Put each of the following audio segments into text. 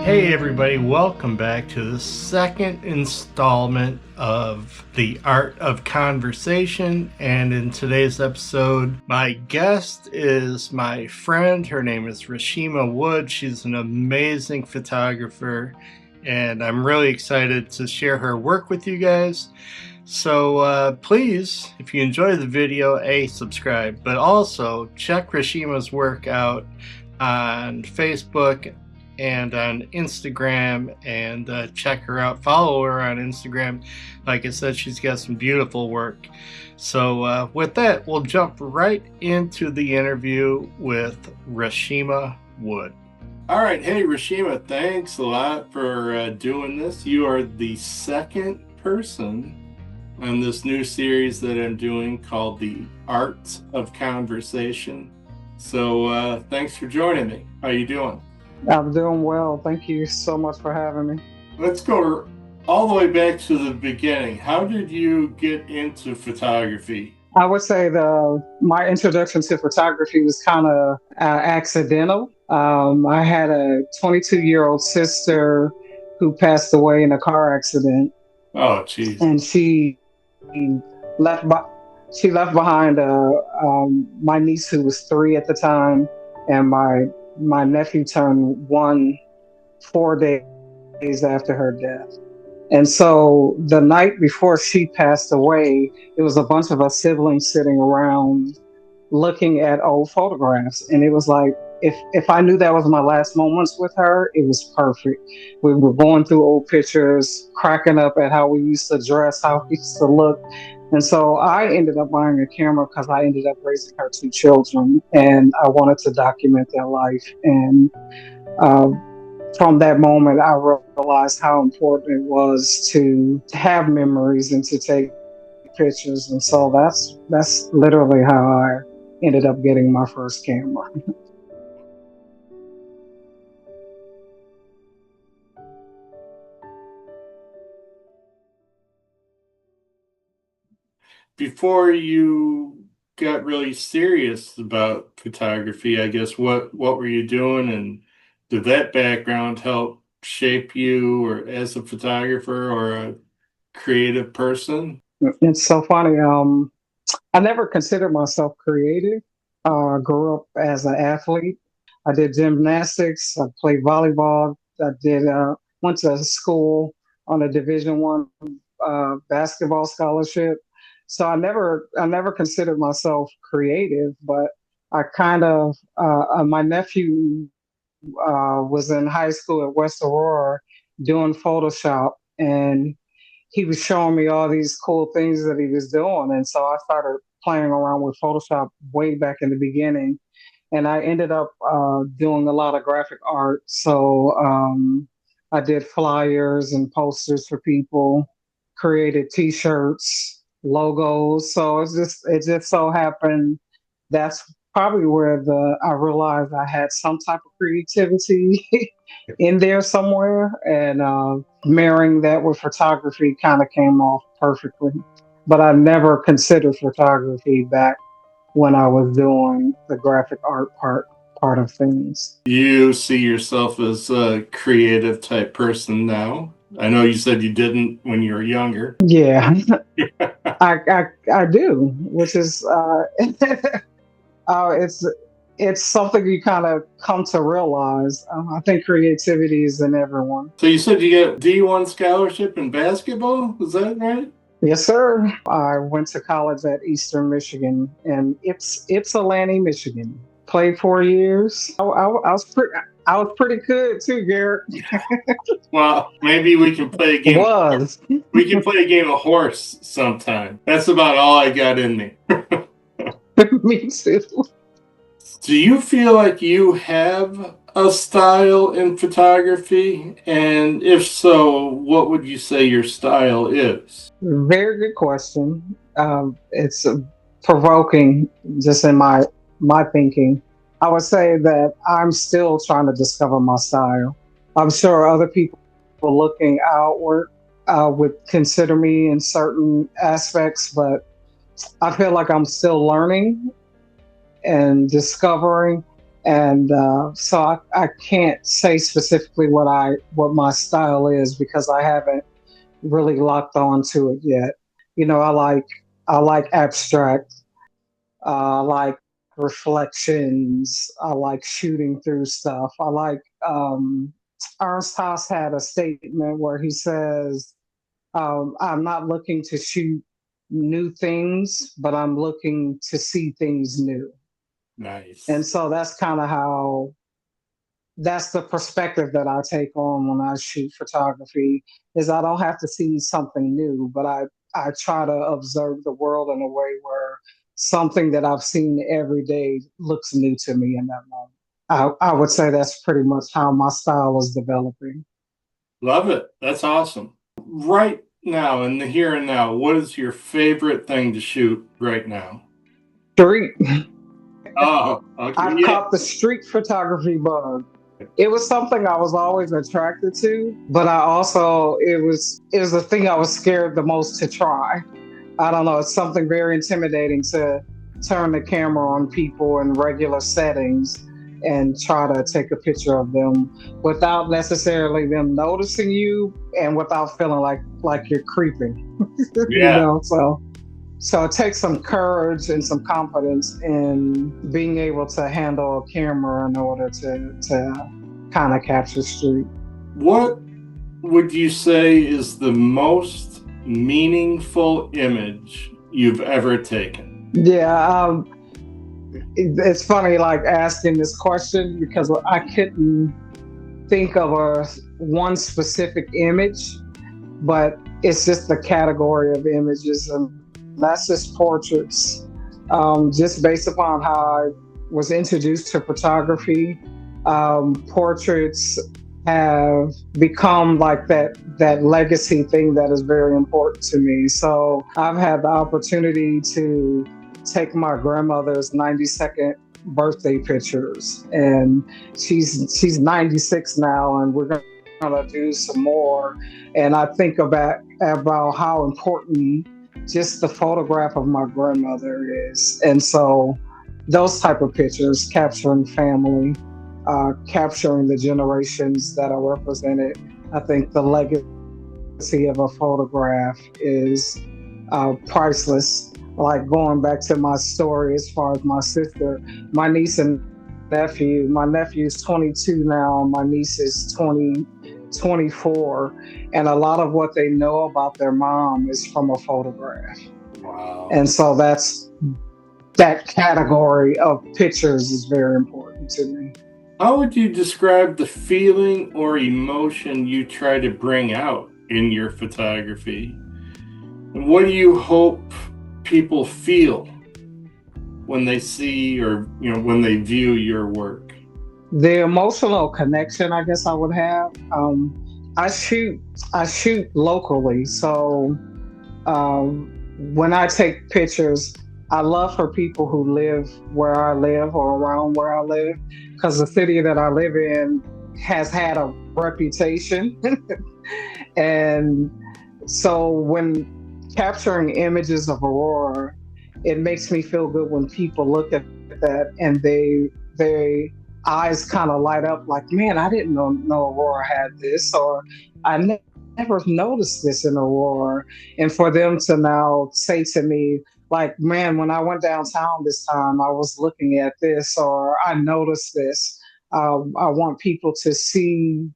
Hey everybody, welcome back to the second installment of The Art of Conversation. And in today's episode, my guest is my friend. Her name is Reeshema Wood. She's an amazing photographer, and I'm really excited to share her work with you guys. So please, if you enjoy the video, subscribe, but also check Reeshema's work out on Facebook and on Instagram, and check her out. Follow her on Instagram. Like I said, she's got some beautiful work. So with that, we'll jump right into the interview with Reeshema Wood. All right. Hey, Reeshema, thanks a lot for doing this. You are the second person on this new series that I'm doing called The Art of Conversation. So thanks for joining me. How you doing? I'm doing well. Thank you so much for having me. Let's go all the way back to the beginning. How did you get into photography? I would say my introduction to photography was kind of accidental. I had a 22-year-old sister who passed away in a car accident. Oh, geez. And she left behind my niece who was 3 at the time, and my nephew turned 1 4 days after her death. And so the night before she passed away, it was a bunch of us siblings sitting around looking at old photographs. And it was like, if I knew that was my last moments with her, it was perfect. We were going through old pictures, cracking up at how we used to dress, how we used to look. And so I ended up buying a camera because I ended up raising her 2 children, and I wanted to document their life. And from that moment, I realized how important it was to have memories and to take pictures. And so that's literally how I ended up getting my first camera. Before you got really serious about photography, I guess, what were you doing, and did that background help shape you or as a photographer or a creative person? It's so funny. I never considered myself creative. Grew up as an athlete. I did gymnastics. I played volleyball. I went to school on a Division I basketball scholarship. So I never considered myself creative, but I kind of my nephew was in high school at West Aurora doing Photoshop, and he was showing me all these cool things that he was doing. And so I started playing around with Photoshop way back in the beginning. And I ended up doing a lot of graphic art. So I did flyers and posters for people, created T-shirts, logos. So it just so happened that's probably where I realized I had some type of creativity in there somewhere, and marrying that with photography kind of came off perfectly. But I never considered photography back when I was doing the graphic art part of things. You see yourself as a creative type person now? I know you said you didn't when you were younger. Yeah, I do, which is it's something you kind of come to realize. I think creativity is in everyone. So you said you got D1 scholarship in basketball? Is that right? Yes, sir. I went to college at Eastern Michigan, and Ypsilanti, Michigan. Played 4 years. I was pretty good too, Garrett. Well, maybe we can play a game. We can play a game of horse sometime. That's about all I got in me. Me too. Do you feel like you have a style in photography? And if so, what would you say your style is? Very good question. It's provoking, just in my thinking. I would say that I'm still trying to discover my style. I'm sure other people looking outward would consider me in certain aspects, but I feel like I'm still learning and discovering. And so I can't say specifically what my style is because I haven't really locked on to it yet. I like abstract. I like reflections. I like shooting through stuff. I like Ernst Haas had a statement where he says, "I'm not looking to shoot new things, but I'm looking to see things new." And Nice. so that's the perspective that I take on when I shoot photography is I don't have to see something new, but I try to observe the world in a way where something that I've seen every day looks new to me in that moment. I would say that's pretty much how my style is developing. Love it. That's awesome. Right now, in the here and now, what is your favorite thing to shoot right now? Street. Oh, okay. I've Yeah. caught the street photography bug. It was something I was always attracted to, but it was the thing I was scared the most to try. I don't know, it's something very intimidating to turn the camera on people in regular settings and try to take a picture of them without necessarily them noticing you and without feeling like you're creeping. Yeah. So it takes some courage and some confidence in being able to handle a camera in order to kind of capture street. What would you say is the most meaningful image you've ever taken? Yeah, it's funny like asking this question because I couldn't think of a one specific image, but it's just the category of images, and that's just portraits. Just based upon how I was introduced to photography, portraits have become like that legacy thing that is very important to me. So I've had the opportunity to take my grandmother's 92nd birthday pictures, and she's 96 now, and we're gonna do some more. And I think about how important just the photograph of my grandmother is, and so those type of pictures capturing family, capturing the generations that are represented. I think the legacy of a photograph is priceless. Like going back to my story as far as my sister, my niece and nephew. My nephew's 22 now. My niece is 24. And a lot of what they know about their mom is from a photograph. Wow. And so that category of pictures is very important to me. How would you describe the feeling or emotion you try to bring out in your photography? And what do you hope people feel when they see or when they view your work? The emotional connection, I guess I would have. I shoot I shoot locally, so um, when I take pictures, I love for people who live where I live or around where I live, because the city that I live in has had a reputation. And so when capturing images of Aurora, it makes me feel good when people look at that and they eyes kind of light up like, man, I didn't know Aurora had this, or I never noticed this in Aurora. And for them to now say to me, like, man, when I went downtown this time, I was looking at this, or I noticed this. I want people to see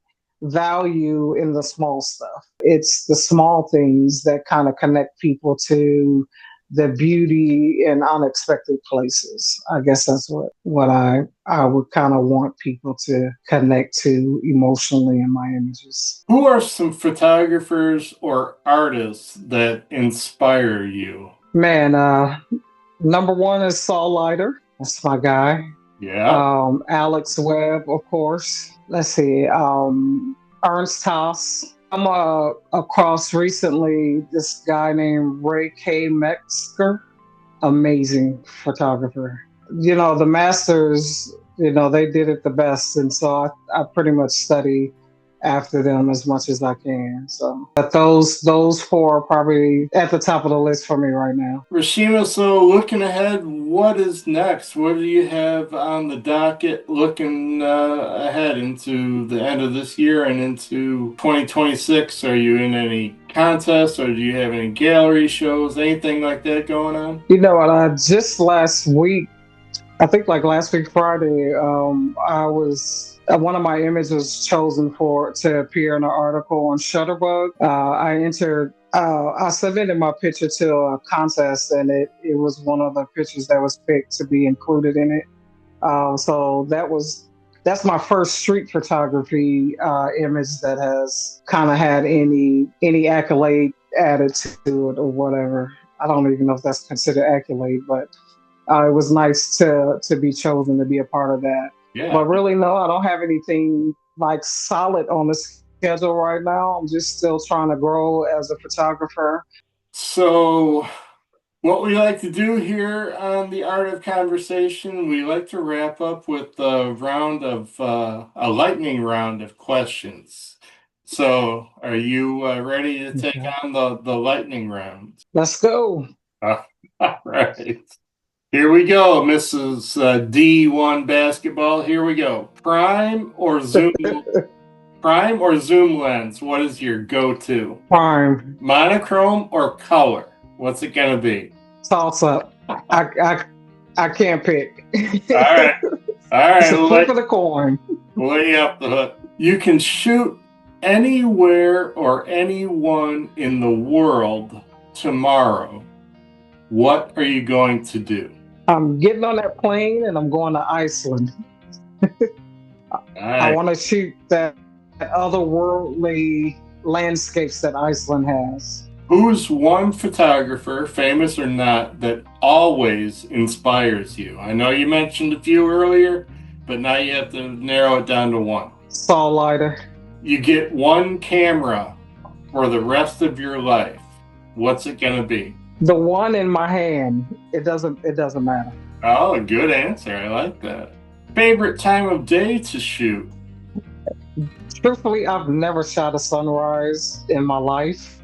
value in the small stuff. It's the small things that kind of connect people to the beauty in unexpected places. I guess that's what I would kind of want people to connect to emotionally in my images. Who are some photographers or artists that inspire you? Man, number one is Saul Leiter. That's my guy. Yeah. Alex Webb, of course. Let's see. Ernst Haas. I'm across recently this guy named Ray K. Metzger. Amazing photographer. The masters, they did it the best. And so I pretty much study after them as much as I can. So, but those four are probably at the top of the list for me right now. Reeshema, so looking ahead, what is next? What do you have on the docket looking ahead into the end of this year and into 2026? Are you in any contests or do you have any gallery shows, anything like that going on? You know what? Just last week, I think like last week Friday, I was one of my images was chosen for to appear in an article on Shutterbug. I submitted my picture to a contest, and it was one of the pictures that was picked to be included in it. So that's my first street photography image that has kind of had any accolade added to it or whatever. I don't even know if that's considered accolade, but it was nice to be chosen to be a part of that. Yeah. But really, no, I don't have anything like solid on the schedule right now. I'm just still trying to grow as a photographer. So, what we like to do here on the Art of Conversation, we like to wrap up with a lightning round of questions. So, are you ready to take on the lightning round? Let's go. All right. Here we go, Mrs. D1 Basketball. Here we go. Prime or zoom lens? What is your go-to? Prime. Monochrome or color? What's it gonna be? Toss up. I can't pick. All right. It's a flip of the coin. Lay up the hook. You can shoot anywhere or anyone in the world tomorrow. What are you going to do? I'm getting on that plane and I'm going to Iceland. I want to shoot that otherworldly landscapes that Iceland has. Who's one photographer, famous or not, that always inspires you? I know you mentioned a few earlier, but now you have to narrow it down to one. Saul Leiter. You get one camera for the rest of your life. What's it going to be? The one in my hand. It doesn't matter. Oh, a good answer. I like that. Favorite time of day to shoot? Truthfully, I've never shot a sunrise in my life.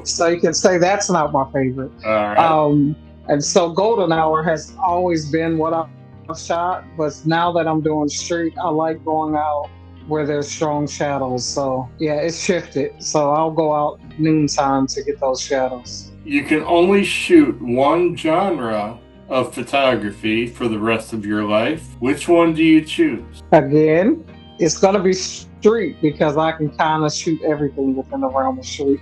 So you can say that's not my favorite. All right. And so golden hour has always been what I've shot, but now that I'm doing street, I like going out where there's strong shadows. So yeah, it's shifted. So I'll go out noontime to get those shadows. You can only shoot one genre of photography for the rest of your life. Which one do you choose? Again, it's going to be street because I can kind of shoot everything within the realm of street.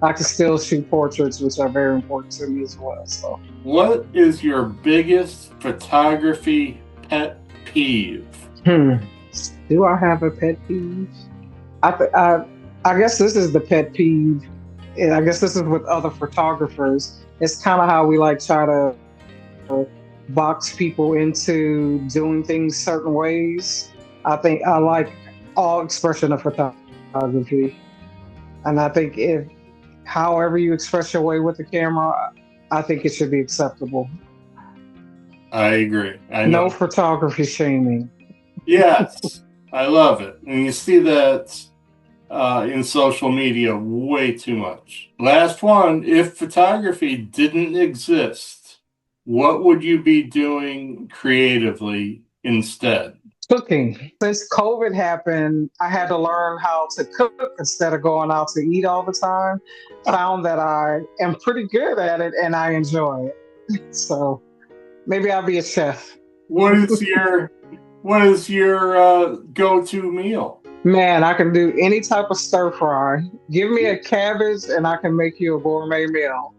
I can still shoot portraits, which are very important to me as well. So, what is your biggest photography pet peeve? Do I have a pet peeve? I guess this is the pet peeve, and I guess this is with other photographers. It's kind of how we like try to box people into doing things certain ways. I think I like all expression of photography, and I think if however you express your way with the camera, I think it should be acceptable. I agree. I know. No photography shaming. Yes, I love it, and you see that in social media way too much. Last one: if photography didn't exist, what would you be doing creatively instead? Cooking. Since COVID happened, I had to learn how to cook instead of going out to eat all the time. Found that I am pretty good at it and I enjoy it. So maybe I'll be a chef. What is your go-to meal? Man, I can do any type of stir fry. Give me a cabbage and I can make you a gourmet meal.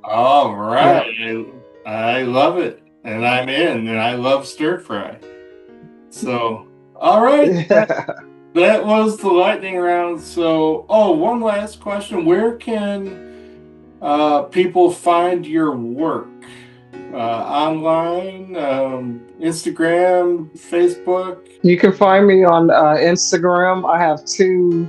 All right. Yeah. I love it. And I'm in, and I love stir fry. So, all right. That was the lightning round. So, one last question. Where can people find your work? Online, Instagram, Facebook? You can find me on Instagram. I have two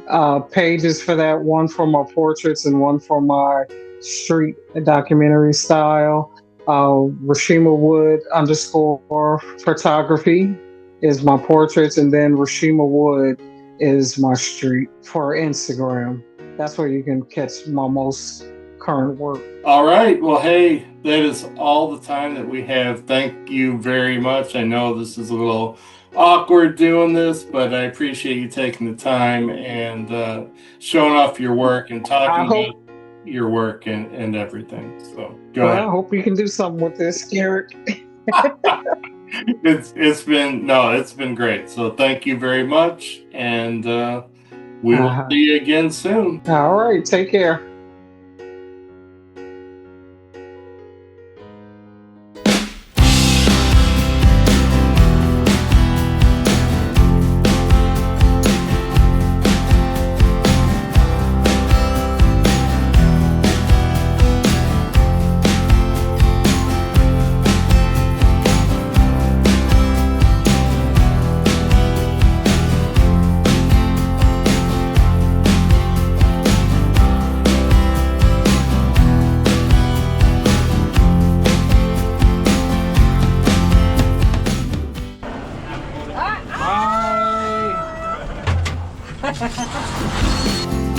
pages for that. One for my portraits and one for my street documentary style. Reeshema Wood _ photography. is my portraits, and then Reeshema Wood is my street for Instagram. That's where you can catch my most current work. All right. Well, hey, that is all the time that we have. Thank you very much. I know this is a little awkward doing this, but I appreciate you taking the time and showing off your work and I talking hope. about your work and everything. So go Well, ahead. I hope you can do something with this, Garrett. It's been great. So thank you very much, and we will Uh-huh. see you again soon. All right. Take care. Bye.